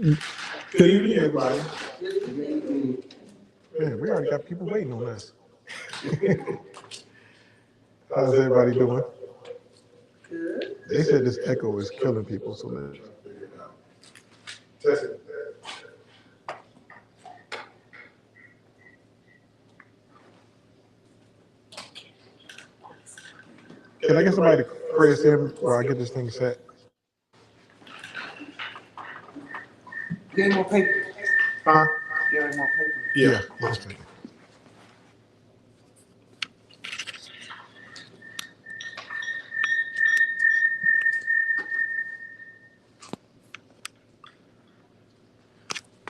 Good evening, everybody. Man, we already got people waiting on us. How's everybody doing? Good. They said this echo is killing people, so let's try to figure it out. Test it. Can I get somebody to pray us in while I get this thing set? Get more paper. Huh? Get more paper. Yeah, one second.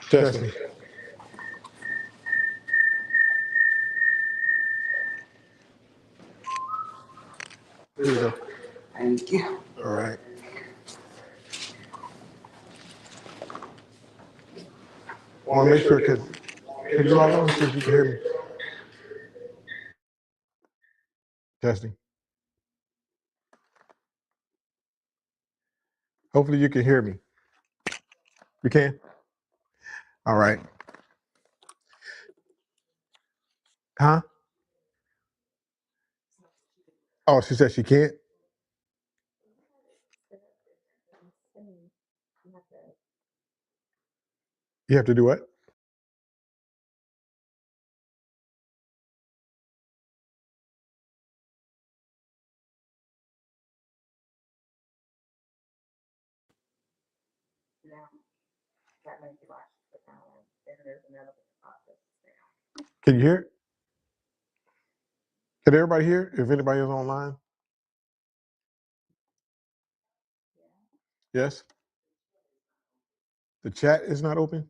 Testing. Here you go. Thank you. All right. I want to make sure, can you log on and see if you can hear me? Testing. Hopefully you can hear me. You can? All right. Huh? Oh, she said she can't? You have to do what? Can you hear it? Can everybody hear if anybody is online? Yes? The chat is not open?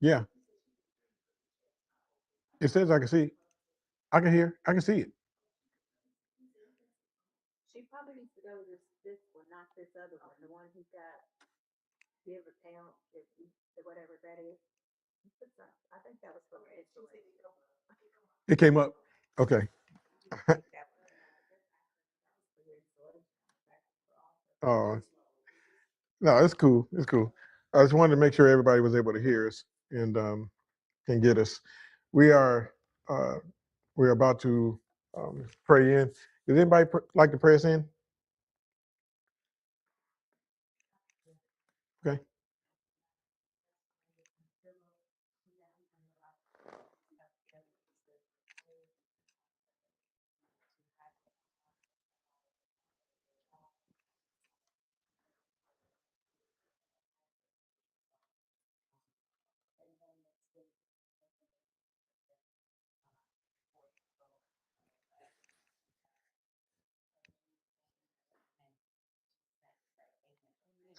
Yeah. It says I can see. I can hear. I can see it. She probably needs to go to this one, not this other one, the one who's got give account, whatever that is. I think that was for It came up. Okay. Oh, no, it's cool. It's cool. I just wanted to make sure everybody was able to hear us and can get us. We are we're about to pray in. Does anybody like to pray us in? Okay.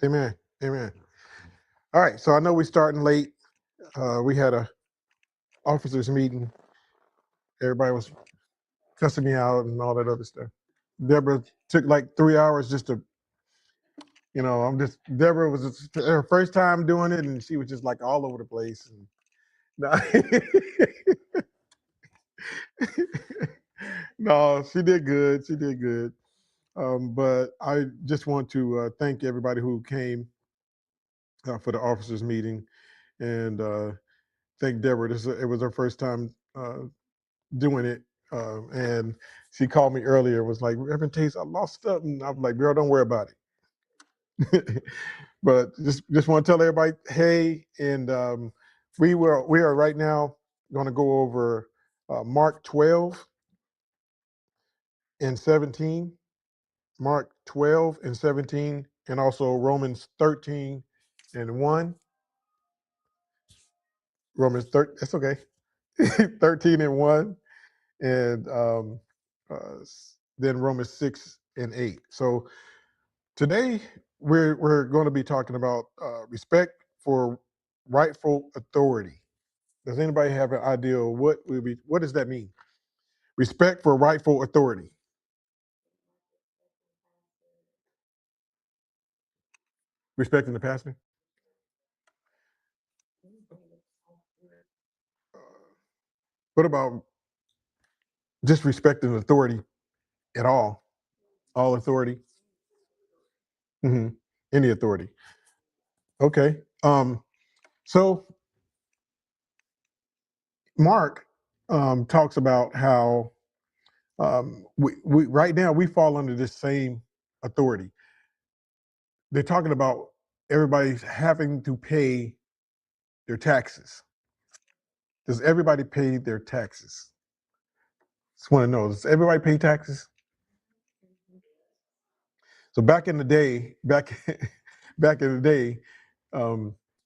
Amen. Amen. All right. So I know we're starting late. We had a officers meeting. Everybody was cussing me out and all that other stuff. Deborah took like 3 hours just to, Deborah was her first time doing it, and she was just like all over the place. And, no, she did good. She did good. But I just want to thank everybody who came for the officers meeting, and thank Deborah. It was her first time doing it, and she called me earlier. Was like, Reverend Tace, I lost stuff, and I'm like, girl, don't worry about it. But just want to tell everybody, hey, and we are right now going to go over Mark 12 and 17, Mark 12 and 17, and also Romans 13 and 1. Romans 13, that's okay. 13 and 1, and uh, then Romans 6 and 8. So today we're going to be talking about respect for rightful authority. Does anybody have an idea of what does that mean? Respect for rightful authority. Respecting the pastor. What about just respecting authority at all? All authority? Any authority. Okay. So Mark talks about how we right now we fall under this same authority. They're talking about everybody's having to pay their taxes. Does everybody pay their taxes? Just want to know, does everybody pay taxes? So back in the day, back in the day,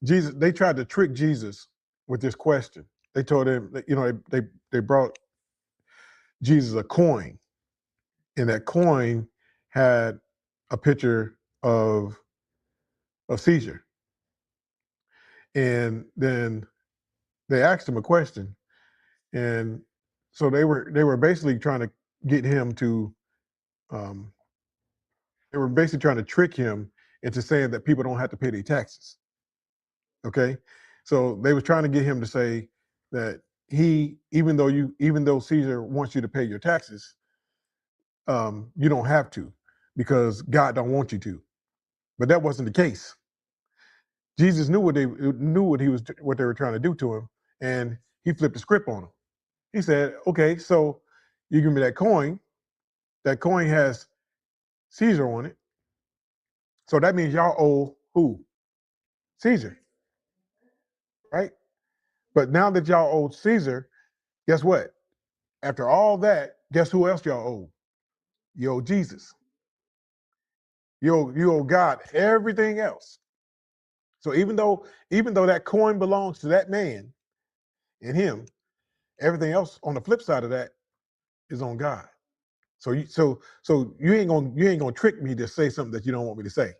Jesus, they tried to trick Jesus with this question. They told him that, they brought Jesus a coin, and that coin had a picture of Caesar. And then they asked him a question, and so they were basically trying to get him to um, they were basically trying to trick him into saying that people don't have to pay their taxes. Okay, so they were trying to get him to say that even though Caesar wants you to pay your taxes, you don't have to because God don't want you to. But that wasn't the case. Jesus knew what they were trying to do to him, and he flipped the script on him. He said, "Okay, so you give me that coin. That coin has Caesar on it. So that means y'all owe who? Caesar, right? But now that y'all owe Caesar, guess what? After all that, guess who else y'all owe? You owe Jesus. You owe God everything else. So even though that coin belongs to that man and him, everything else on the flip side of that is on God. So you ain't gonna trick me to say something that you don't want me to say,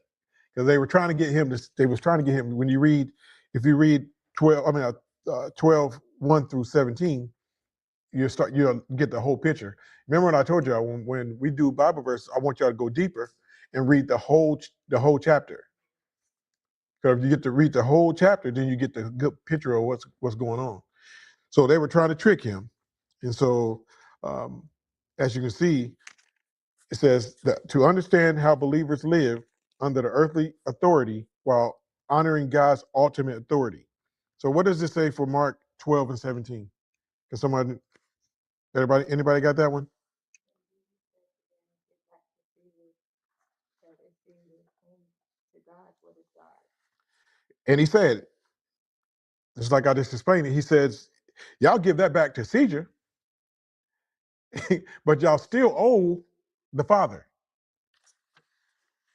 because they were trying to get him to they was trying to get him when you read if you read 12 1 through 17, you'll get the whole picture. Remember when I told you when we do Bible verse, I want y'all to go deeper and read the whole chapter. So if you get to read the whole chapter, then you get the good picture of what's going on. So they were trying to trick him, and so um, as you can see, it says that to understand how believers live under the earthly authority while honoring God's ultimate authority. So what does this say for Mark 12 and 17? Can anybody got that one? And he said, just like I just explained it, he says, y'all give that back to Caesar, but y'all still owe the Father.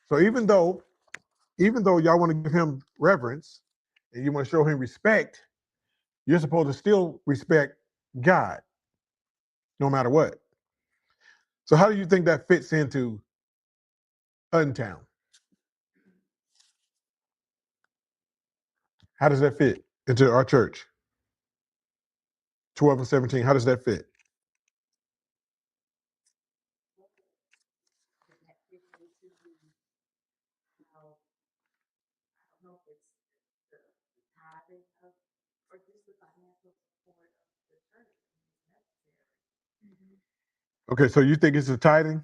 So even though y'all want to give him reverence and you want to show him respect, you're supposed to still respect God, no matter what. So how do you think that fits into Untown? How does that fit into our church? 12 and 17, how does that fit? Okay, so you think it's a tithing?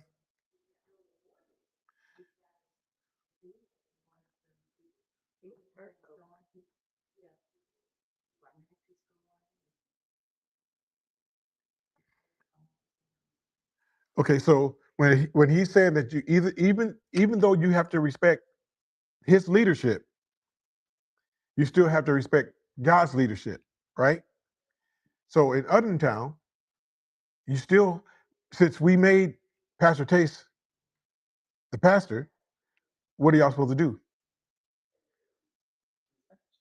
Okay, so when he's saying that you even though you have to respect his leadership, you still have to respect God's leadership, right? So in Uttingertown, you still, since we made Pastor Taste the pastor, what are y'all supposed to do?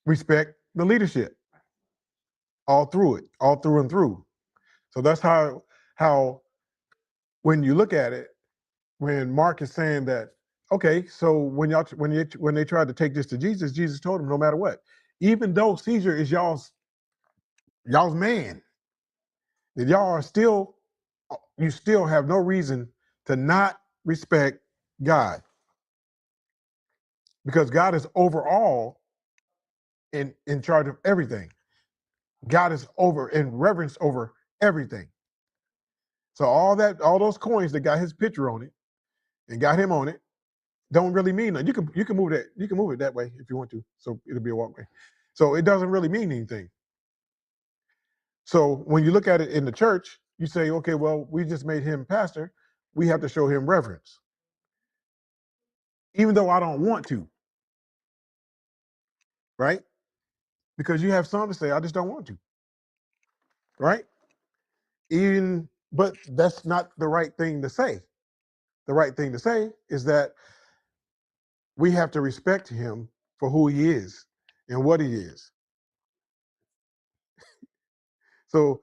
Respect the leadership all through it, all through and through. So that's how when you look at it, when Mark is saying that, okay, so when they tried to take this to Jesus, Jesus told them no matter what, even though Caesar is y'all's man, that y'all are still you still have no reason to not respect God, because God is overall in charge of everything. God is over in reverence over everything. So all those coins that got his picture on it and got him on it, don't really mean nothing. You can move it that way if you want to, so it'll be a walkway. So it doesn't really mean anything. So when you look at it in the church, you say, okay, well, we just made him pastor. We have to show him reverence, even though I don't want to, right? Because you have some to say, I just don't want to, right? But that's not the right thing to say. The right thing to say is that we have to respect him for who he is and what he is. So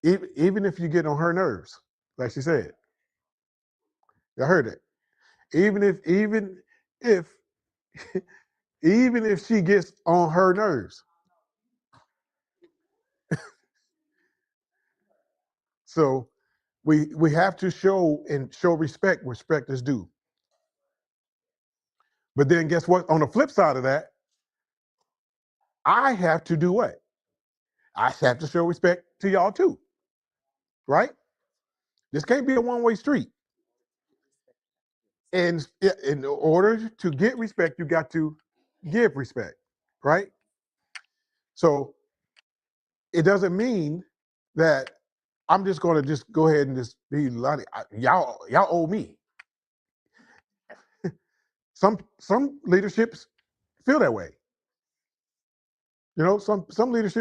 even if you get on her nerves, like she said, I heard it. Even if even if she gets on her nerves. So we have to show respect. Respect is due. But then guess what? On the flip side of that, I have to do what? I have to show respect to y'all too, right? This can't be a one-way street. And in order to get respect, you got to give respect, right? So it doesn't mean that I'm just going to just go ahead and just be like, y'all owe me. Some leaderships feel that way. You know, some leaders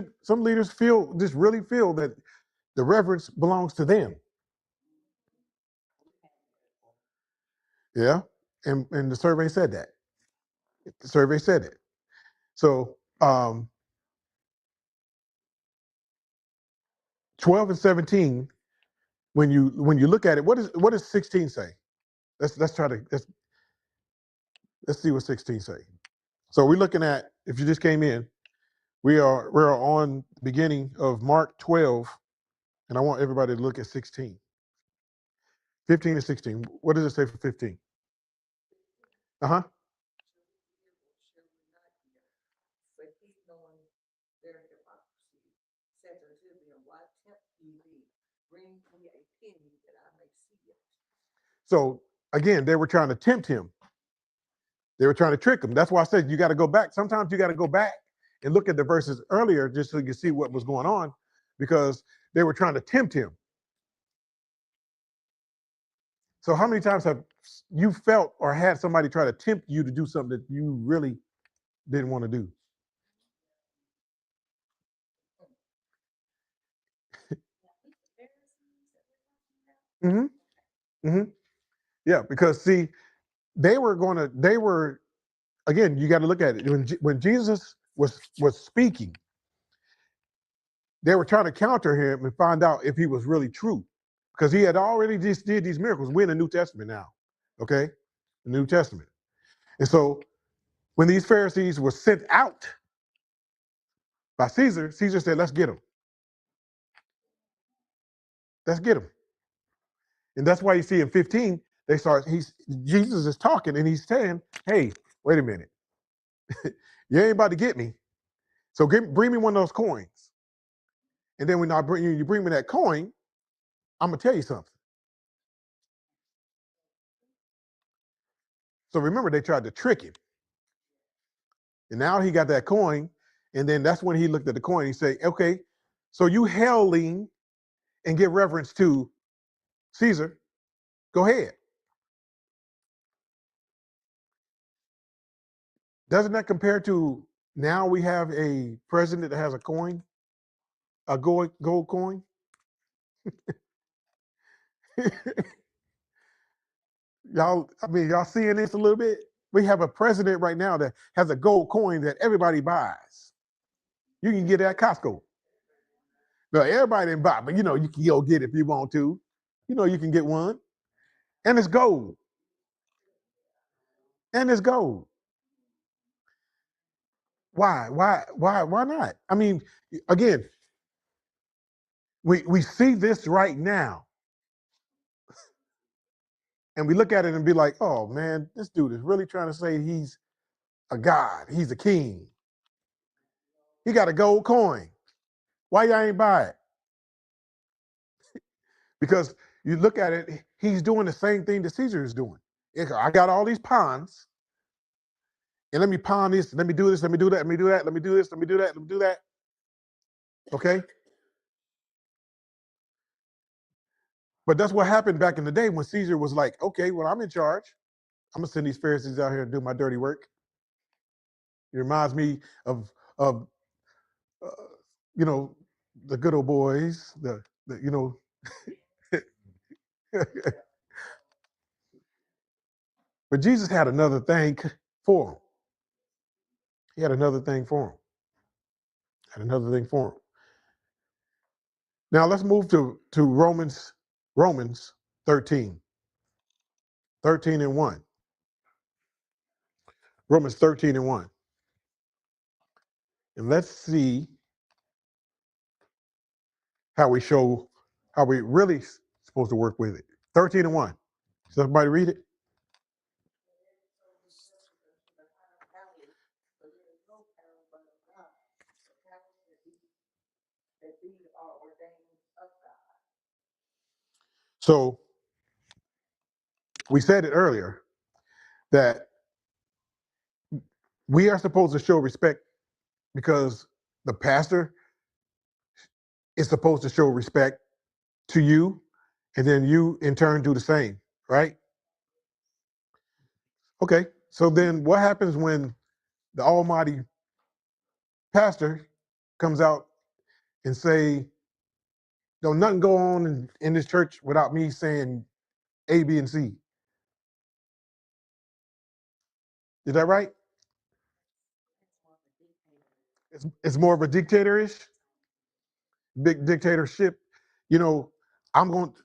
really feel that the reverence belongs to them. Yeah, and the survey said that. The survey said it. So 12 and 17. When you look at it, what does 16 say? Let's try to let's see what 16 say. So we're looking at, if you just came in, we're on the beginning of Mark 12, and I want everybody to look at 16. 15 and 16. What does it say for 15? Uh-huh. So again, they were trying to tempt him. They were trying to trick him. That's why I said you got to go back. Sometimes you got to go back and look at the verses earlier just so you can see what was going on, because they were trying to tempt him. So how many times have you felt or had somebody try to tempt you to do something that you really didn't want to do? Mm-hmm. Mm-hmm. Yeah, because see, they were again, you got to look at it. When Jesus was speaking, they were trying to counter him and find out if he was really true, because he had already just did these miracles. We're in the New Testament now, okay? The New Testament. And so when these Pharisees were sent out by Caesar, Caesar said, let's get them. Let's get them. And that's why you see in 15, Jesus is talking and he's saying, hey, wait a minute. You ain't about to get me. So bring me one of those coins. And then when you bring me that coin, I'm going to tell you something. So remember, they tried to trick him. And now he got that coin. And then that's when he looked at the coin. He said, okay, so you hailing and give reverence to Caesar, go ahead. Doesn't that compare to now we have a president that has a coin, a gold coin? Y'all seeing this a little bit? We have a president right now that has a gold coin that everybody buys. You can get it at Costco. No, everybody didn't buy, but you can go get it if you want to. You can get one. And it's gold. And it's gold. Why? Why not? I mean, again, we see this right now. And we look at it and be like, oh man, this dude is really trying to say he's a god, he's a king. He got a gold coin. Why y'all ain't buy it? Because you look at it, he's doing the same thing that Caesar is doing. I got all these pawns, and let me pawn this, let me do this, let me do that, let me do that, let me do this, let me do that, let me do that. Okay? But that's what happened back in the day when Caesar was like, okay, well, I'm in charge. I'm gonna send these Pharisees out here and do my dirty work. It reminds me of uh, you know, the good old boys, the you know. But Jesus had another thing for him. He had another thing for him. Had another thing for him. Now let's move to Romans 13. 13 and 1. Romans 13 and 1. And let's see how we really supposed to work with it. 13 and 1. Does everybody read it? So we said it earlier that we are supposed to show respect because the pastor is supposed to show respect to you, and then you in turn do the same, right? Okay, so then what happens when the almighty pastor comes out and say, don't nothing go on in this church without me saying A, B, and C? Is that right? It's more of a dictatorish, big dictatorship. You know,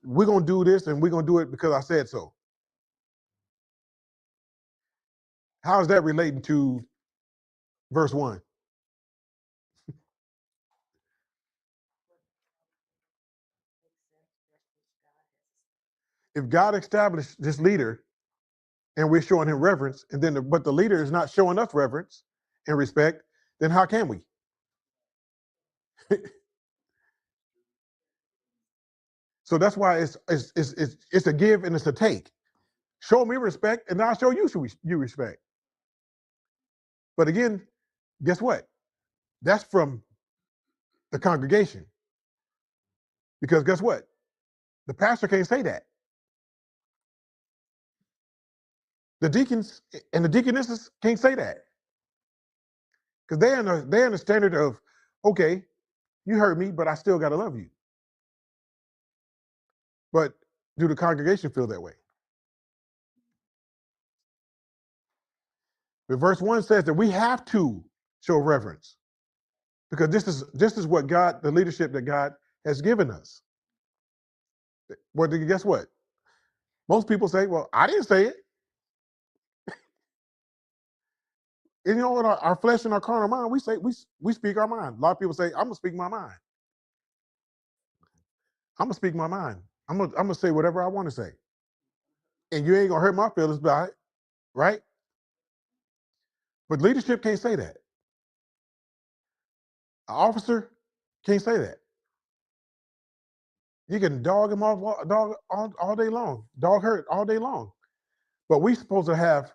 we're gonna do this and we're gonna do it because I said so. How is that relating to verse 1? If God established this leader and we're showing him reverence, and then but the leader is not showing us reverence and respect, then how can we? So that's why it's a give and it's a take. Show me respect, and I'll show you respect. But again, guess what? That's from the congregation. Because guess what? The pastor can't say that. The deacons and the deaconesses can't say that. Because they're in the standard of, okay, you hurt me, but I still gotta love you. But do the congregation feel that way? But verse 1 says that we have to show reverence because this is what God, the leadership that God has given us. Well, guess what? Most people say, well, I didn't say it. And you know what? Our flesh and our carnal mind, we say we speak our mind. A lot of people say, I'm gonna speak my mind. I'm gonna speak my mind. I'm gonna say whatever I want to say. And you ain't gonna hurt my feelings by it, right? But leadership can't say that. An officer can't say that. You can dog him off, dog all day long, dog hurt all day long. But we're supposed to have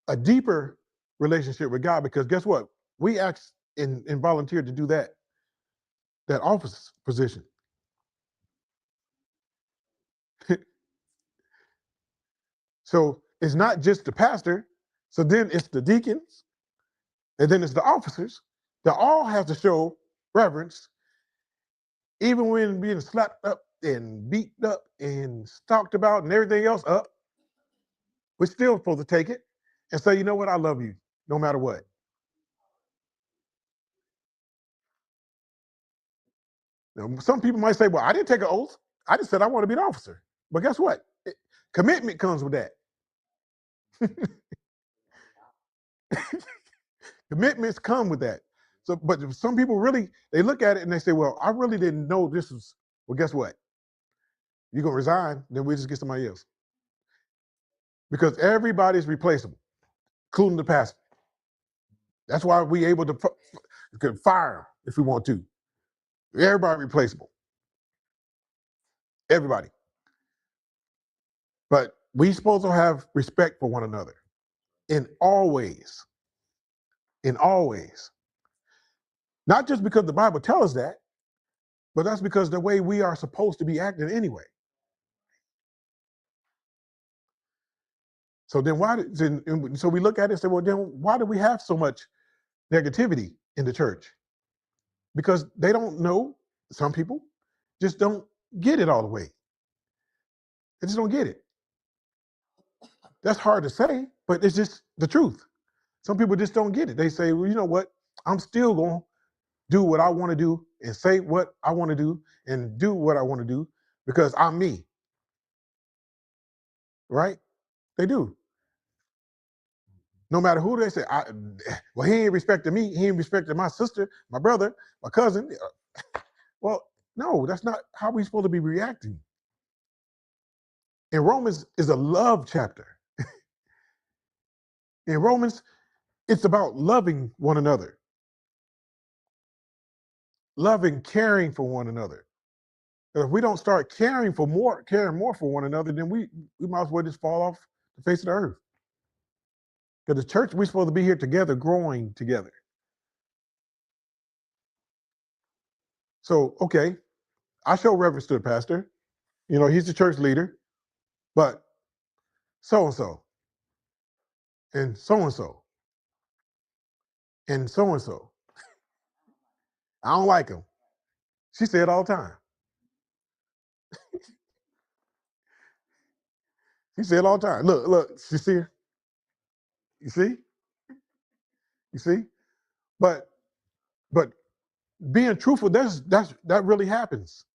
a deeper relationship with God because guess what? We asked and volunteered to do that office position. So it's not just the pastor. So then it's the deacons, and then it's the officers that all have to show reverence, even when being slapped up and beat up and talked about and everything else up. We're still supposed to take it and say, you know what, I love you no matter what. Now, some people might say, well, I didn't take an oath. I just said I want to be an officer. But guess what? Commitment comes with that. Commitments come with that. So, but some people really, they look at it and they say, well, I really didn't know this was, well, guess what? You're going to resign, then we just get somebody else. Because everybody's replaceable, including the pastor. That's why we able to could fire him if we want to. Everybody replaceable. Everybody. But we supposed to have respect for one another in all ways. In all ways. Not just because the Bible tells us that, but that's because the way we are supposed to be acting anyway. So then so we look at it and say, well, then why do we have so much negativity in the church? Because they don't know, some people just don't get it all the way. They just don't get it. That's hard to say, but it's just the truth. Some people just don't get it. They say, well, you know what? I'm still going to do what I want to do and say what I want to do and do what I want to do because I'm me. Right? They do. No matter who they say, well, he ain't respecting me. He ain't respecting my sister, my brother, my cousin. Well, no, that's not how we're supposed to be reacting. And Romans is a love chapter. In Romans, it's about loving one another, loving, caring for one another. If we don't start caring more for one another, then we might as well just fall off the face of the earth. Because the church, we're supposed to be here together, growing together. So, okay, I show reverence to the pastor. You know, he's the church leader, but so-and-so, and so-and-so, and so-and-so. I don't like him. She said it all the time. She said it all the time. Look, you see her? You see? You see? But being truthful, that really happens.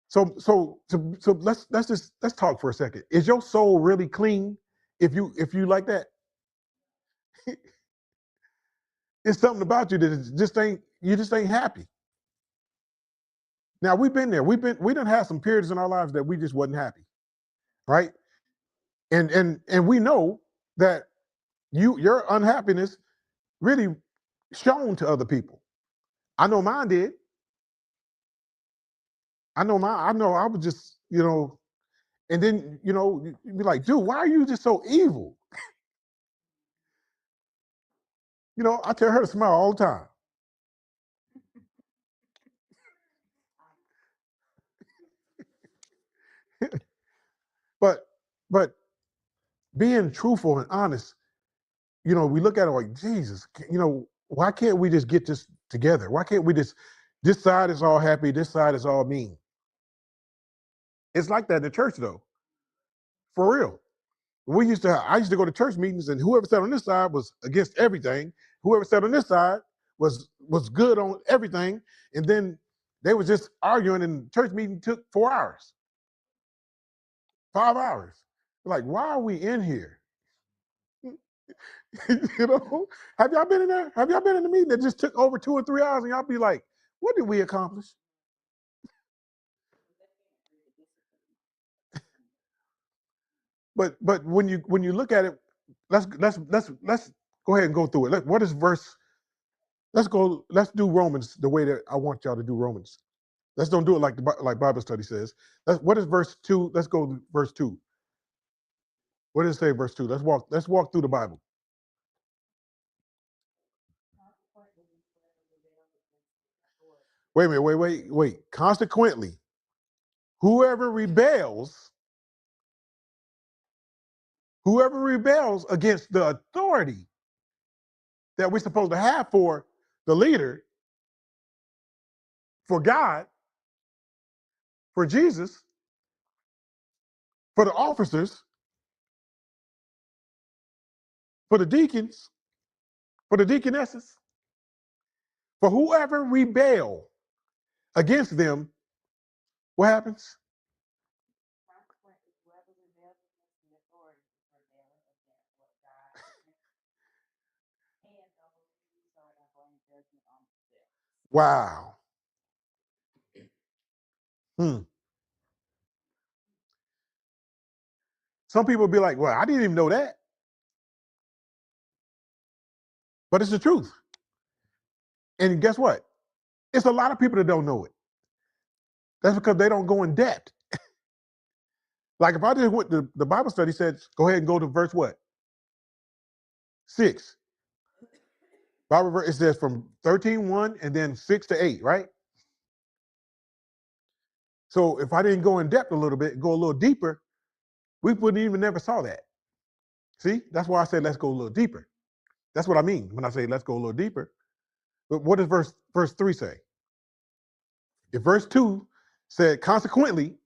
So let's talk for a second. Is your soul really clean if you like that? It's something about you that just ain't happy. Now we've been there. We done had some periods in our lives that we just wasn't happy, right? And we know that your unhappiness really shown to other people. I know mine did. I know I was just, and then, you'd be like, dude, why are you just so evil? I tell her to smile all the time. But but being truthful and honest, we look at it like, Jesus, why can't we just get this together? Why can't we this side is all happy, this side is all mean? It's like that in the church though. For real. I used to go to church meetings and whoever sat on this side was against everything. Whoever sat on this side was good on everything. And then they was just arguing and church meeting took 4 hours, 5 hours. Like, why are we in here? Have y'all been in there? Have y'all been in a meeting that just took over 2 or 3 hours and y'all be like, what did we accomplish? But when you look at it, let's go ahead and go through it. What is verse? Let's do Romans the way that I want y'all to do Romans. Let's don't do it like Bible study says. What is verse 2? Let's go to verse 2. What does it say, verse 2? Let's walk through the Bible. Wait a minute, wait. Consequently, whoever rebels against the authority that we're supposed to have for the leader, for God, for Jesus, for the officers, for the deacons, for the deaconesses, for whoever rebel against them, what happens? Wow. Some people be like, well, I didn't even know that. But it's the truth. And guess what? It's a lot of people that don't know it. That's because they don't go in depth. Like if I just went to the Bible study said, go ahead and go to verse what? 6. Bible verse, it says from 13:1 and then 6 to 8, right? So if I didn't go in depth a little bit, go a little deeper, we wouldn't even never saw that. See, that's why I said let's go a little deeper. That's what I mean when I say let's go a little deeper. But what does verse 3 say? If verse 2 said, consequently,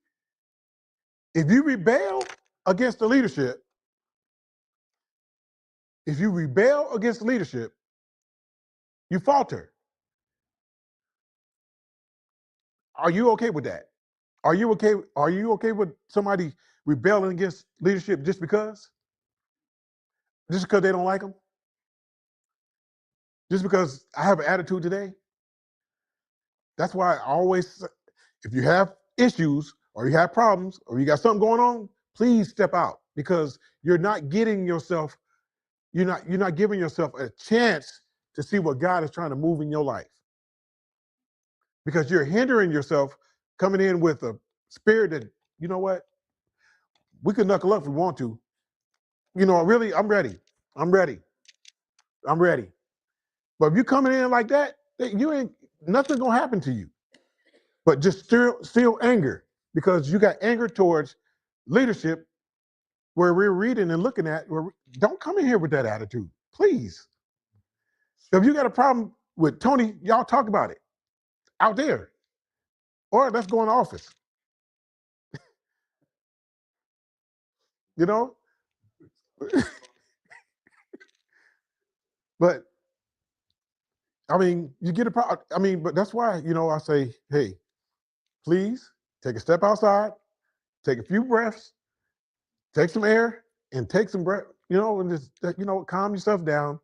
if you rebel against the leadership, you falter. Are you okay with that? Are you okay with somebody rebelling against leadership just because? Just because they don't like them? Just because I have an attitude today? That's why I always, if you have issues or you have problems or you got something going on, please step out, because you're not giving yourself a chance to see what God is trying to move in your life. Because you're hindering yourself coming in with a spirit that, you know what, we can knuckle up if we want to. You know, really, I'm ready. I'm ready. I'm ready. But if you coming in like that, you ain't, nothing gonna happen to you. But just still anger, because you got anger towards leadership where we're reading and looking at. Don't come in here with that attitude, please. If you got a problem with Tony, y'all talk about it out there, or let's go in the office. You know, but I mean, you get a problem. I mean, but that's why, I say, hey, please take a step outside, take a few breaths, take some air, and take some breath, and just, calm yourself down,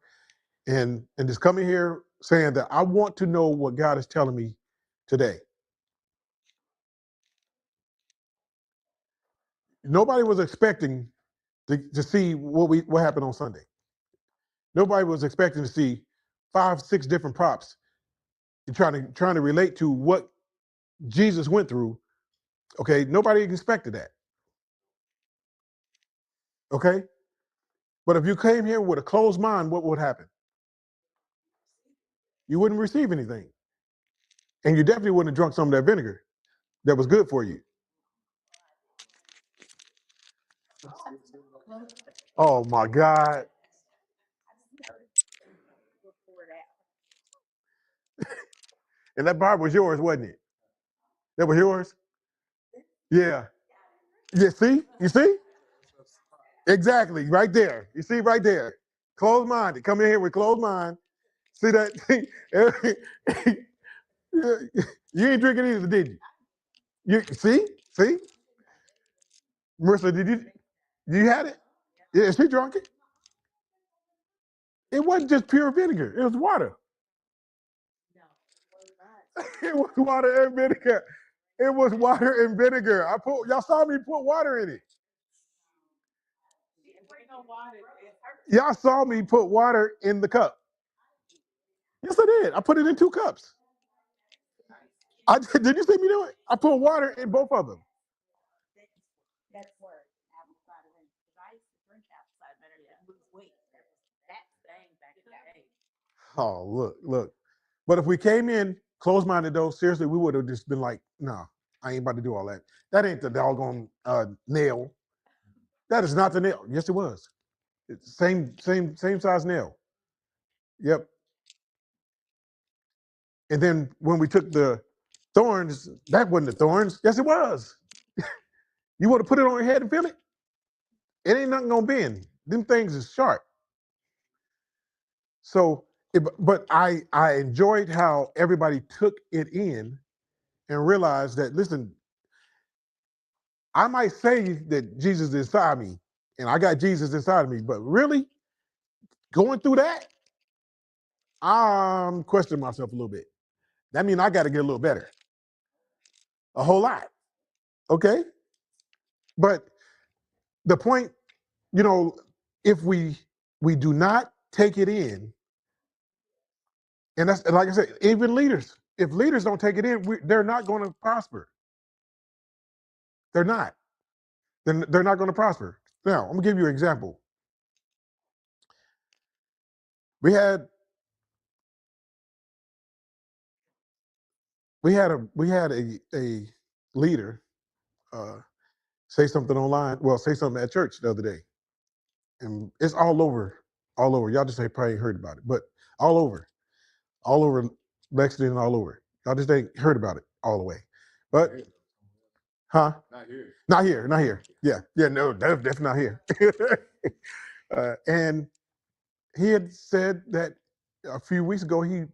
and just come in here saying that I want to know what God is telling me today. Nobody was expecting to see what happened on Sunday. Nobody was expecting to see 5, 6 different props and trying to relate to what Jesus went through. Okay, nobody expected that. Okay, but if you came here with a closed mind, what would happen? You wouldn't receive anything, and you definitely wouldn't have drunk some of that vinegar that was good for you. Oh my God! And that bar was yours, wasn't it? That was yours. Yeah. Yeah. See? You see? Exactly. Right there. You see? Right there. Closed minded. Come in here with closed mind. See that? You ain't drinking either, did you? You see? See? Marissa, you had it? Yeah, she drunk it? It wasn't just pure vinegar. It was water. It was water and vinegar. It was water and vinegar. Y'all saw me put water in it. Y'all saw me put water in the cup. Yes, I did. I put it in 2 cups. Did you see me do it? I put water in both of them. That's where apple cider vinegar. I used to drink apple cider vinegar and lose weight. That's thing back in the day. Oh, look. But if we came in closed-minded, though, seriously, we would have just been like, no, I ain't about to do all that. That ain't the doggone nail. That is not the nail. Yes, it was. It's same size nail. Yep. And then when we took the thorns, that wasn't the thorns. Yes, it was. You want to put it on your head and feel it? It ain't nothing gonna bend. Them things is sharp. So, but I enjoyed how everybody took it in and realized that, listen, I might say that Jesus is inside me and I got Jesus inside of me, but really going through that, I'm questioning myself a little bit. That means I got to get a little better, a whole lot. Okay. But the point, if we do not take it in, and that's, like I said, even leaders, if leaders don't take it in, they're not going to prosper. They're not. then they're not going to prosper. Now, I'm going to give you an example. We had a leader say something online. Well, say something at church the other day, and it's all over. Y'all just ain't probably heard about it, but all over Lexington and all over. Y'all just ain't heard about it all the way. But Not here. Yeah, no, that's not here. And he had said that a few weeks ago he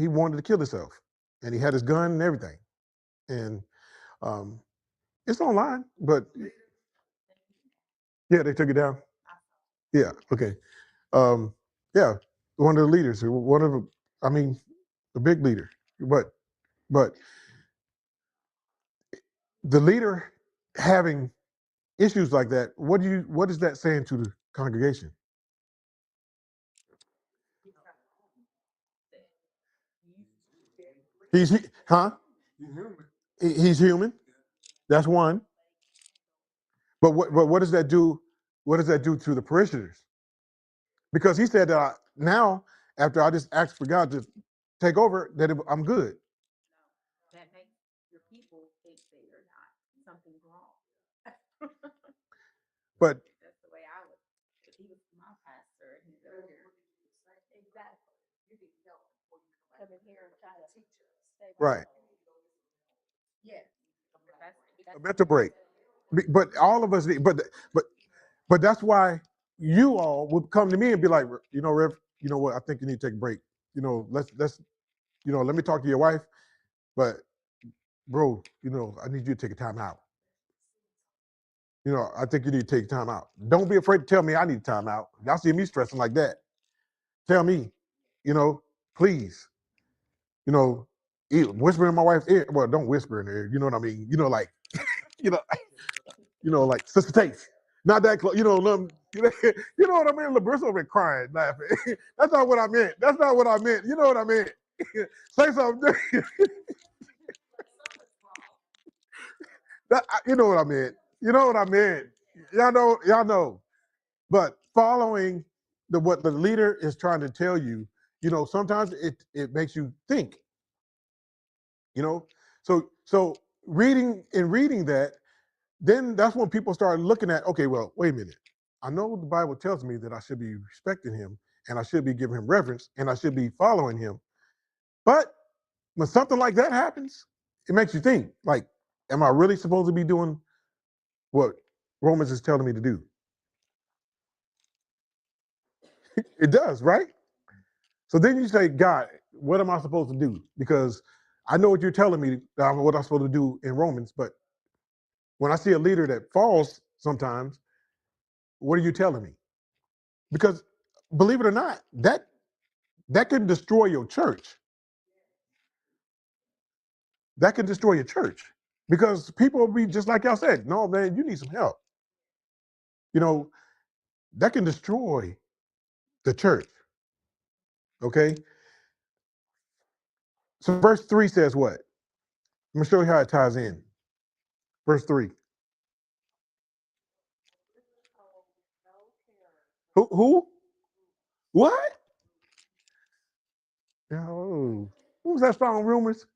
wanted to kill himself, and he had his gun and everything. And um, it's online, but yeah, they took it down. Yeah, okay. Um, yeah, one of the leaders, I mean, a big leader, but the leader having issues like that, what is that saying to the congregation? He's he's human. That's one. But what does that do? What does that do to the parishioners? Because he said that now, after I just asked for God to take over, that I'm good. That makes your people think that you're not, something's wrong. But That's the way I would, if he was my pastor and he's over here. Exactly. You need help before you come in here and try to say, right, yeah. a mental break. But all of us need. But that's why you all would come to me and be like, Rev, you know what? I think you need to take a break. Let's let me talk to your wife. But bro, I need you to take a time out. I think you need to take time out. Don't be afraid to tell me I need time out. Y'all see me stressing like that. Tell me, please, whisper in my wife's ear. Well, don't whisper in her ear. You know what I mean? Like, you know, like Sister Taste. Not that close. You know what I mean? LaBrisco over crying, laughing. That's not what I meant. That's not what I meant. You know what I meant? Say something. You know what I meant. You know what I meant. Y'all know. But following what the leader is trying to tell you, sometimes it makes you think. So reading that, then that's when people start looking at, okay, well, wait a minute. I know the Bible tells me that I should be respecting him and I should be giving him reverence and I should be following him. But when something like that happens, it makes you think, like, am I really supposed to be doing what Romans is telling me to do? It does, right? So then you say, God, what am I supposed to do? Because I know what you're telling me, what I'm supposed to do in Romans, but when I see a leader that falls sometimes, what are you telling me? Because believe it or not, that can destroy your church. That can destroy your church because people will be just like y'all said. No, man, you need some help. That can destroy the church. Okay. So verse 3 says what? I'm gonna show you how it ties in. Verse 3. Who? What? Yo, what was that song, Rumors?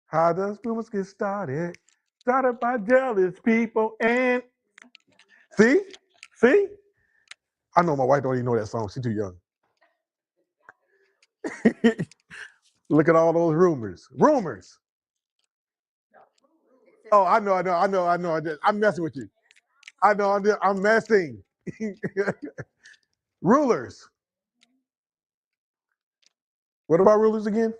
How does rumors get started? Started by jealous people and see? I know my wife don't even know that song. She's too young. Look at all those rumors. Rumors. Oh, I know. I'm messing with you. I know. I'm messing. Rulers. What about rulers again?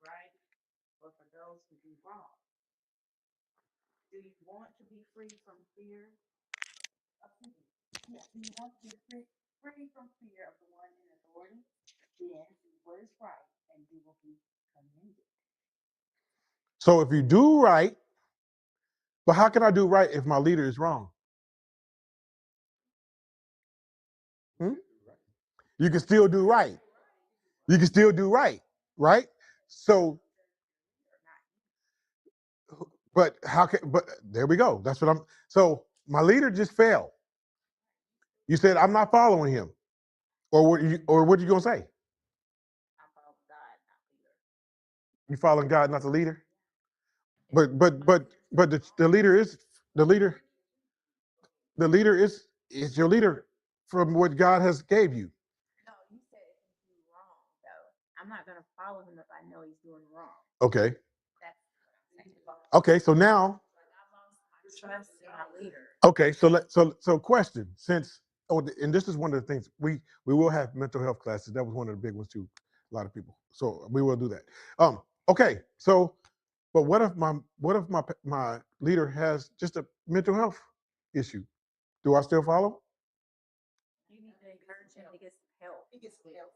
Right? Or for those who do wrong. Do you want to be free from fear? Yeah. Do you want to be free from fear of the one in authority? Then do what is right, and you will be commended. So if you do right, but how can I do right if my leader is wrong? You can still do right. You can still do right, right? So But how can? But there we go. That's what I'm. So my leader just fell. You said I'm not following him, or what? What are you gonna say? I'm following God, not leader. You following God, not the leader. It's But the leader is the leader. The leader is your leader from what God has gave you. no, you said if he's doing wrong though. I'm not gonna follow him if I know he's doing wrong. Okay. That's what I'm saying. Okay. So now. Like I lost my trust in my leader. Okay. So question. Since and this is one of the things we will have mental health classes. That was one of the big ones too. A lot of people. So we will do that. Okay. So, but what if my leader has just a mental health issue? Do I still follow? You need to encourage him to get some help. Get some help.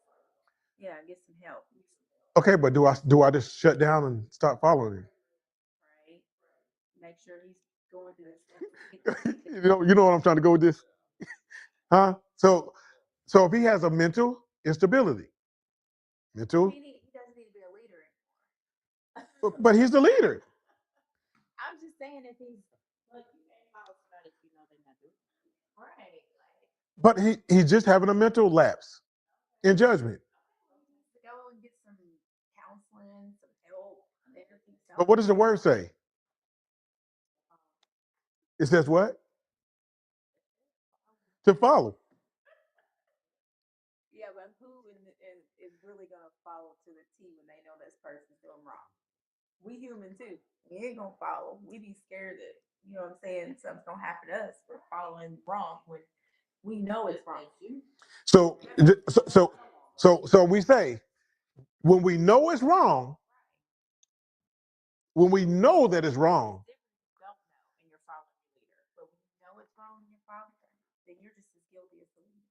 Yeah, get some help. Okay, but do I just shut down and stop following him? Right. Make sure he's going through this. You know what I'm trying to go with this, huh? So if he has a mental instability, mental, He doesn't need to be a leader anymore. but he's the leader. I'm just saying if he's like you can't follow somebody if you know they're not doing it. Right. Like But he's just having a mental lapse in judgment. to go and get some counseling, some help, therapy. But what does the word say? It says what? To follow. Yeah, but who is really gonna follow to the T when they know this person's doing wrong? We human too. We ain't gonna follow. We be scared that you know what I'm saying. Something's gonna happen to us for following wrong when we know it's wrong. So so we say when we know it's wrong, when we know that it's wrong, Don't know and you're following your leader, but when you know it's wrong and you're following them, then you're just as guilty as the leader.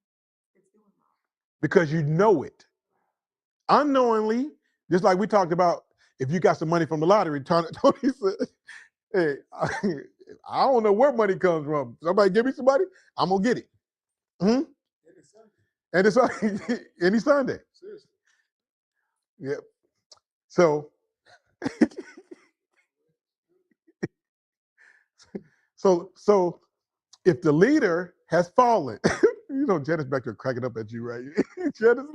It's doing wrong. because you know it unknowingly, just like we talked about. If you got some money from the lottery, Tony said, "Hey, I don't know where money comes from. Somebody give me some money, I'm gonna get it." Mm-hmm. And it's any Sunday. Yep. So so if the leader has fallen, Janice back there cracking up at you, right? Janice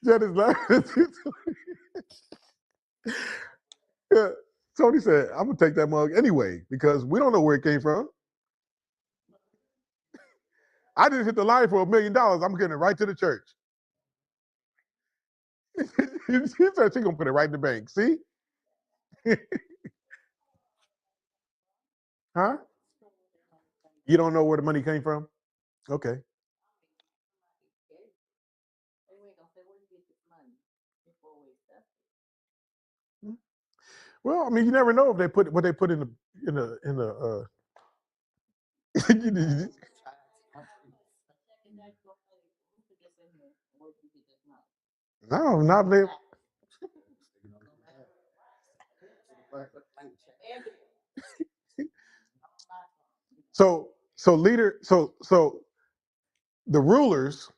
Janice laughing. Yeah. Tony said, "I'm gonna take that mug anyway because we don't know where it came from. I just hit the line for $1 million. I'm getting it right to the church." She said she's gonna put it right in the bank. See? Huh? You don't know where the money came from? Okay. Well, I mean, you never know if they put what they put in the. No, not they. So leader, so the rulers,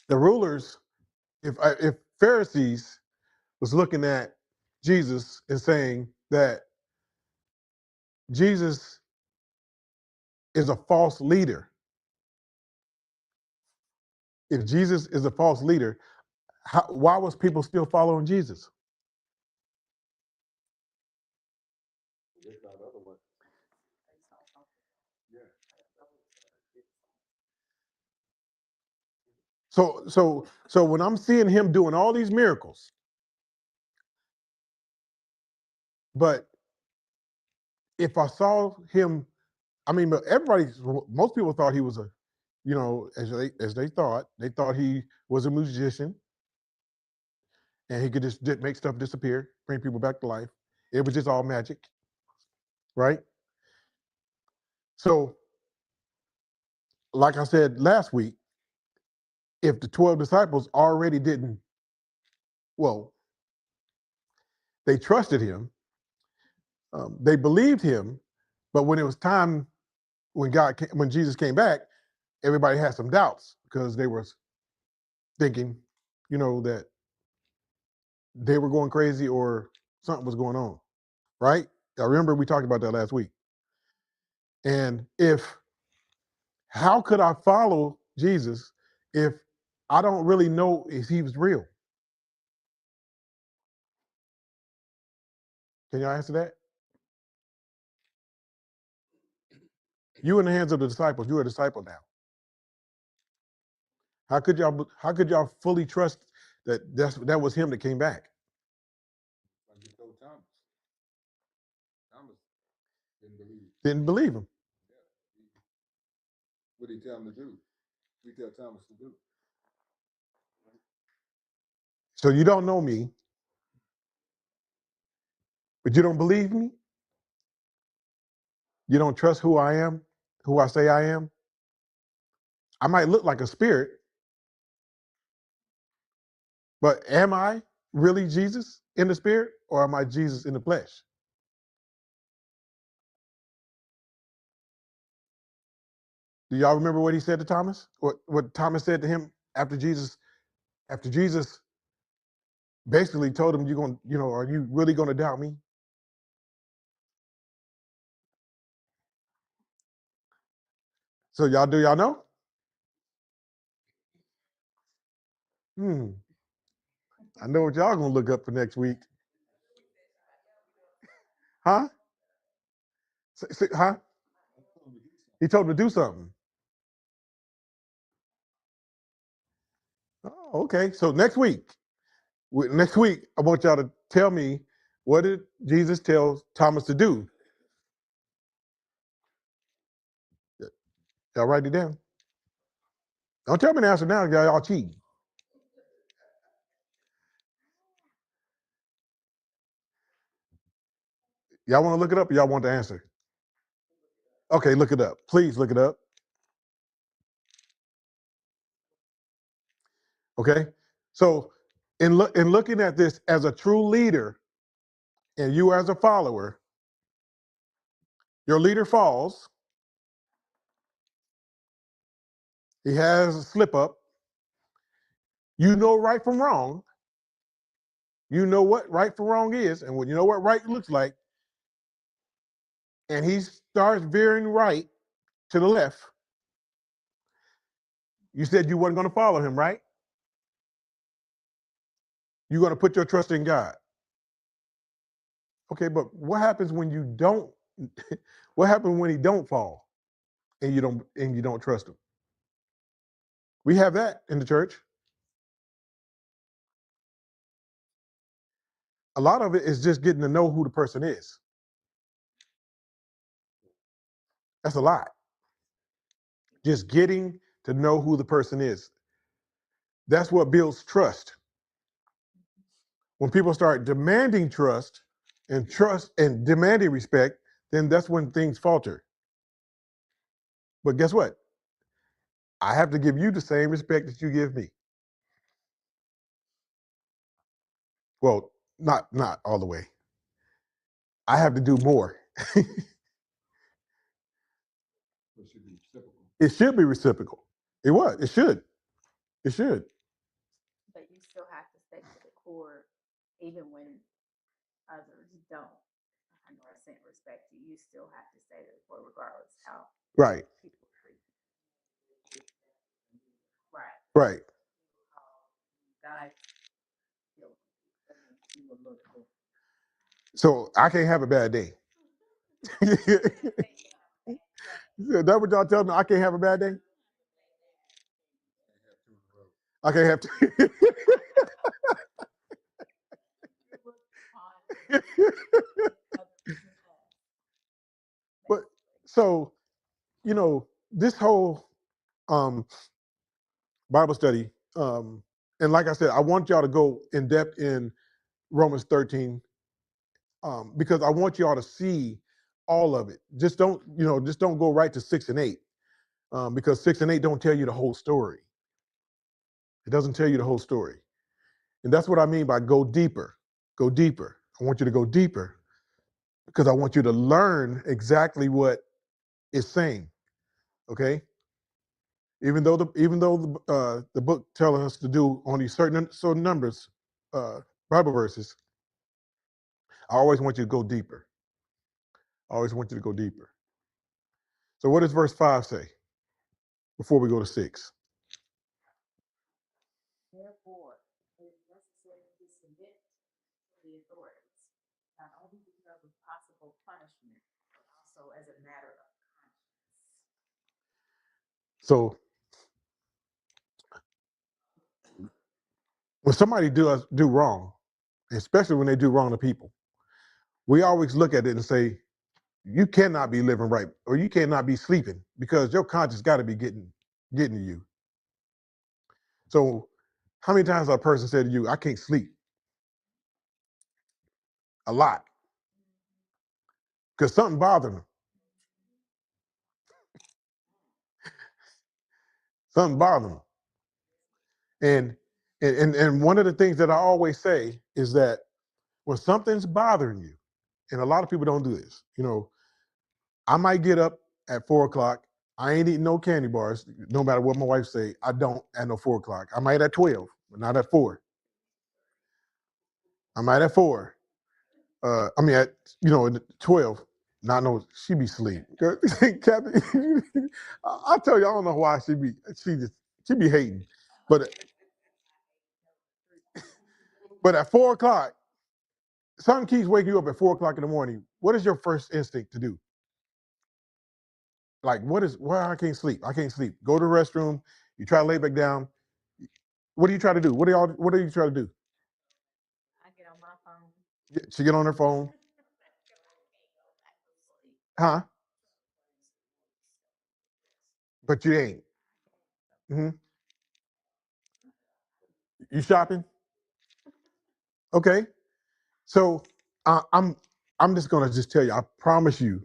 the rulers, if Pharisees was looking at Jesus and saying that Jesus is a false leader, if Jesus is a false leader, why was people still following Jesus? So when I'm seeing him doing all these miracles, but if I saw him, I mean, but most people thought he was a, as they thought he was a musician and he could just make stuff disappear, bring people back to life. It was just all magic, right? So, like I said last week, if the 12 disciples already didn't, well, they trusted him, they believed him, but when it was time, when Jesus came back, everybody had some doubts because they were thinking, that they were going crazy or something was going on, right? I remember we talked about that last week. And how could I follow Jesus if I don't really know if he was real? Can y'all answer that? You in the hands of the disciples. You're a disciple now. How could y'all fully trust that was him that came back? Like you told Thomas. Thomas Didn't believe him. Yeah. What did he tell him to do? We tell Thomas to do. So you don't know me, but you don't believe me? You don't trust who I am, who I say I am? I might look like a spirit, but am I really Jesus in the spirit, or am I Jesus in the flesh? Do y'all remember what he said to Thomas? What Thomas said to him after Jesus basically told him, are you really gonna doubt me? So do y'all know? I know what y'all gonna look up for next week. Huh? Huh? He told him to do something. Oh, okay. So next week, I want y'all to tell me, what did Jesus tell Thomas to do? Y'all write it down. Don't tell me the answer now, y'all cheating. Y'all want to look it up, or y'all want the answer? Okay, look it up. Please look it up. Okay. So in looking at this as a true leader, and you as a follower, your leader falls. He has a slip up. You know right from wrong. You know what right from wrong is, and when you know what right looks like, and he starts veering right to the left, you said you weren't going to follow him, right? You're going to put your trust in God. Okay, but what happens when you don't? What happens when he don't fall, and you don't trust him? We have that in the church. A lot of it is just getting to know who the person is. That's a lot. Just getting to know who the person is. That's what builds trust. When people start demanding trust and demanding respect, then that's when things falter. But guess what? I have to give you the same respect that you give me. Well, not all the way. I have to do more. It should be reciprocal. It should be reciprocal. It should. It should. But you still have to stay to the core, even when others don't 100% respect you. You still have to stay to the core, regardless how Right. people treat you. Right. Right. God. So I can't have a bad day. That what y'all tell me? I can't have a bad day? I can't have two. But so, this whole Bible study, and like I said, I want y'all to go in depth in Romans 13, because I want y'all to see all of it. Just don't go right to 6 and 8, because 6 and 8 don't tell you the whole story. It doesn't tell you the whole story. And that's what I mean by go deeper. Go deeper. I want you to go deeper because I want you to learn exactly what it's saying. Okay? Even though the book tells us to do only certain numbers, Bible verses, I always want you to go deeper. I always want you to go deeper. So what does verse 5 say before we go to 6? Therefore, it is necessary to submit to the authorities, not only because of possible punishment, but also as a matter of conscience. So when somebody do wrong, especially when they do wrong to people, we always look at it and say, you cannot be living right, or you cannot be sleeping, because your conscience got to be getting to you. So how many times has a person said to you, I can't sleep? A lot. Because something bothering them. Something bothering them. And one of the things that I always say is that when something's bothering you, and a lot of people don't do this, I might get up at 4 o'clock. I ain't eating no candy bars, no matter what my wife say. I don't at no 4 o'clock. I might at 12, but not at 4. I might at 4. At 12. Not no, she be sleep. Kathy, I tell you, I don't know why she be hating, but at 4 o'clock, something keeps waking you up at 4 o'clock in the morning. What is your first instinct to do? Like, why I can't sleep? I can't sleep. Go to the restroom. You try to lay back down. What do you try to do? What do you try to do? I get on my phone. She get on her phone. Huh? But you ain't. Mm-hmm. You shopping? Okay. So I'm just gonna just tell you. I promise you.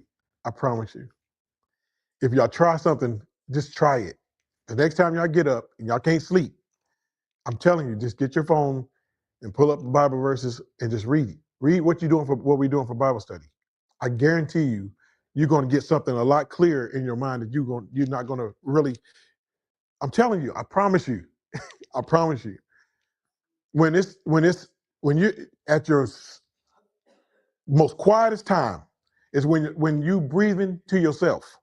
If y'all try something, just try it. The next time y'all get up and y'all can't sleep, I'm telling you, just get your phone and pull up the Bible verses and just read it. Read what we're doing for Bible study. I guarantee you, you're going to get something a lot clearer in your mind that you're not going to really. I'm telling you, I promise you, I promise you. When you at your most quietest time is when you breathing to yourself.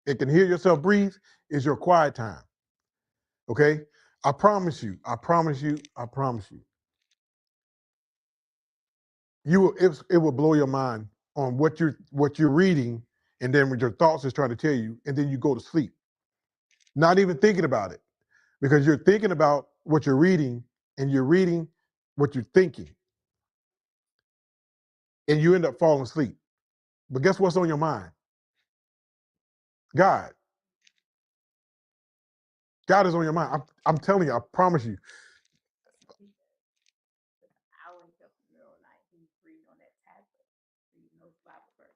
It can hear yourself breathe is your quiet time. Okay, I promise you, I promise you, I promise you. It will blow your mind on what you're reading, and then what your thoughts is trying to tell you, and then you go to sleep, not even thinking about it, because you're thinking about what you're reading, and you're reading what you're thinking, and you end up falling asleep. But guess what's on your mind? God. God is on your mind. I'm telling you, I promise you. I wake up in the middle of the night, he's reading on that tablet, reading those Bible verses.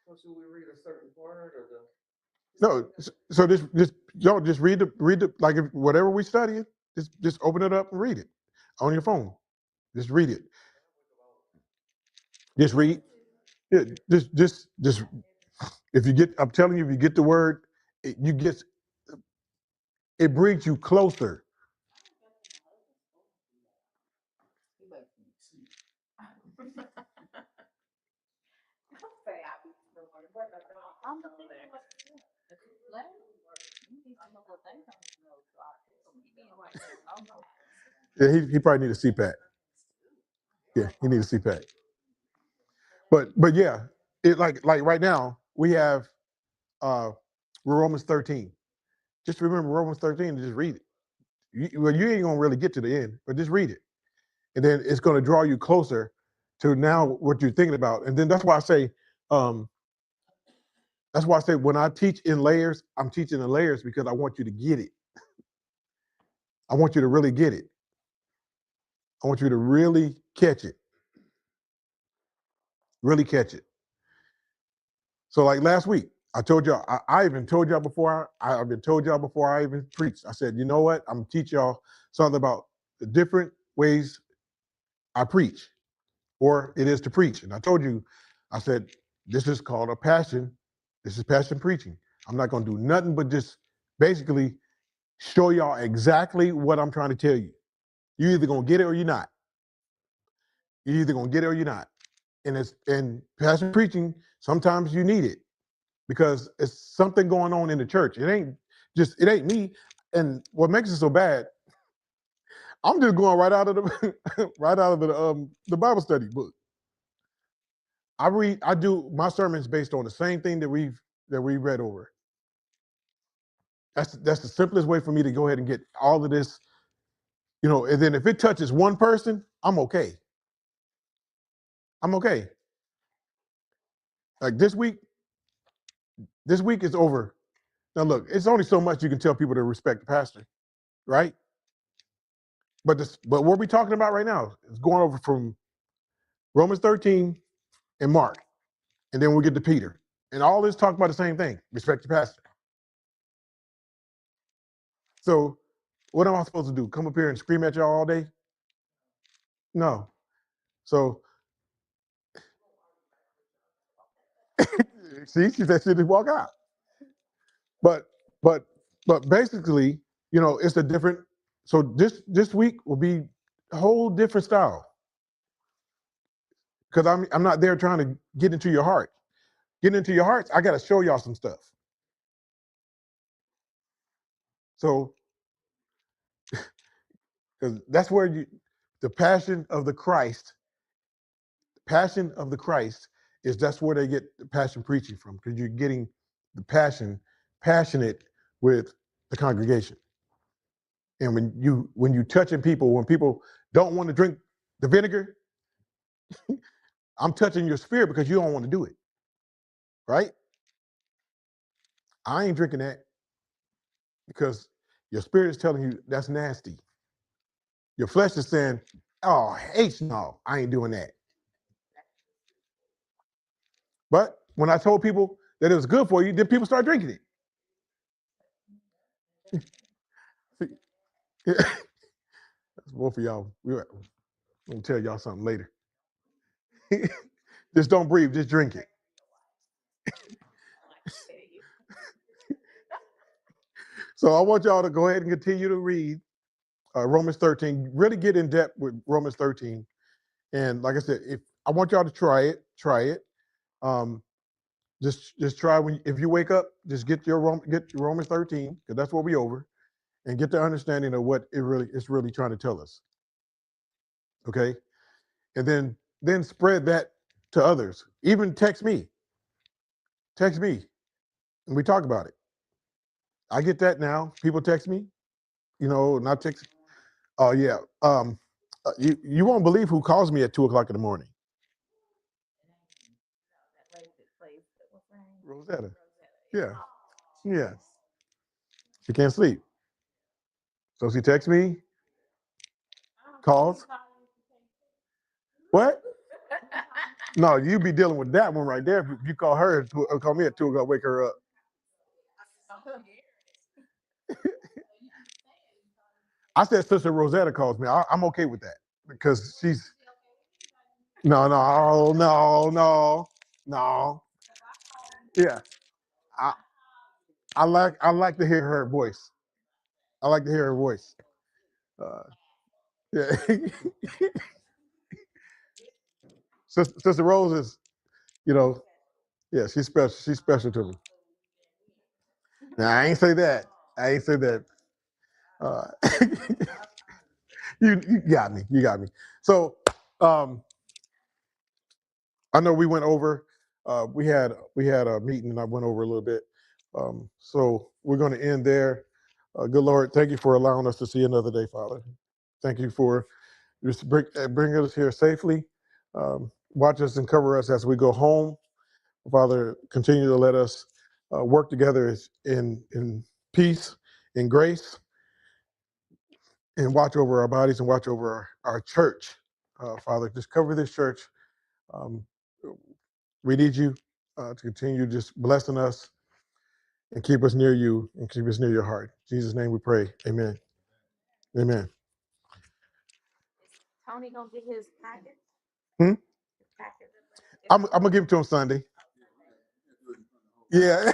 Well, should we read a certain word or the? No, so y'all just read the like whatever we study, just open it up and read it on your phone. Just read it. Just read. Yeah, just if you get, I'm telling you, if you get the word, it brings you closer. Yeah, he probably need a CPAC. Yeah, he needs a CPAC. But yeah, it like right now we have Romans 13. Just remember Romans 13 and just read it. You ain't gonna really get to the end, but just read it, and then it's gonna draw you closer to now what you're thinking about. And then um, that's why I say when I teach in layers, I'm teaching in layers because I want you to get it. I want you to really get it. I want you to really catch it. Really catch it. So like last week, I told y'all, I even told y'all before I've been told y'all before I even preached. I said, you know what? I'm gonna teach y'all something about the different ways I preach, or it is to preach. And I told you, I said, this is called a passion. This is passion preaching. I'm not gonna do nothing but just basically show y'all exactly what I'm trying to tell you. You either gonna get it or you're not. You're either gonna get it or you're not. And passion preaching, sometimes you need it because it's something going on in the church. It ain't me. And what makes it so bad, I'm just going right out of the right out of the Bible study book. I do my sermons based on the same thing that we read over. That's the simplest way for me to go ahead and get all of this, and then if it touches one person, I'm okay. I'm okay. Like this week is over. Now look, it's only so much you can tell people to respect the pastor, right? But what we're talking about right now is going over from Romans 13 and Mark, and then we get to Peter. And all this talk about the same thing, respect the pastor. So what am I supposed to do? Come up here and scream at y'all all day? No. So see, she said she'd just walk out. But basically, it's a different. So this week will be a whole different style because I'm not there trying to get into your heart. Getting into your hearts, I got to show y'all some stuff. So because that's where the passion of the Christ is that's where they get the passion preaching from, because you're getting the passionate with the congregation. And when you touching people, when people don't want to drink the vinegar, I'm touching your spirit because you don't want to do it. Right? I ain't drinking that because your spirit is telling you that's nasty. Your flesh is saying, oh, no, I ain't doing that. But when I told people that it was good for you, then people start drinking it. That's both of y'all. I'm gonna tell y'all something later. Just don't breathe, just drink it. So I want y'all to go ahead and continue to read Romans 13. Really get in depth with Romans 13. And like I said, if I want y'all to try it. Just try if you wake up, just get Romans 13, because that's what we over, and get the understanding of what it's really trying to tell us. Okay? And then spread that to others. Even text me. And we talk about it. I get that now. People text me, not text. Oh yeah. You won't believe who calls me at 2:00 in the morning. Rosetta. Yeah. Yeah. She can't sleep. So she texts me, calls. What? No, you be dealing with that one right there. If you call her, call me at 2:00, wake her up. I said Sister Rosetta calls me. I'm okay with that because she's no. Yeah, I like to hear her voice. I like to hear her voice. Yeah. Sister Rose is, yeah, she's special. She's special to me. Now, I ain't say that. You got me. You got me. So, I know we went over. We had a meeting, and I went over a little bit. So we're going to end there. Good Lord, thank you for allowing us to see another day, Father. Thank you for just bringing us here safely. Watch us and cover us as we go home. Father, continue to let us work together in peace, in grace, and watch over our bodies and watch over our church. Father, just cover this church. Um, we need you to continue just blessing us and keep us near you and keep us near your heart. In Jesus' name we pray. Amen. Amen. Tony gonna get his packet? Hmm? I'm gonna give it to him Sunday. Yeah.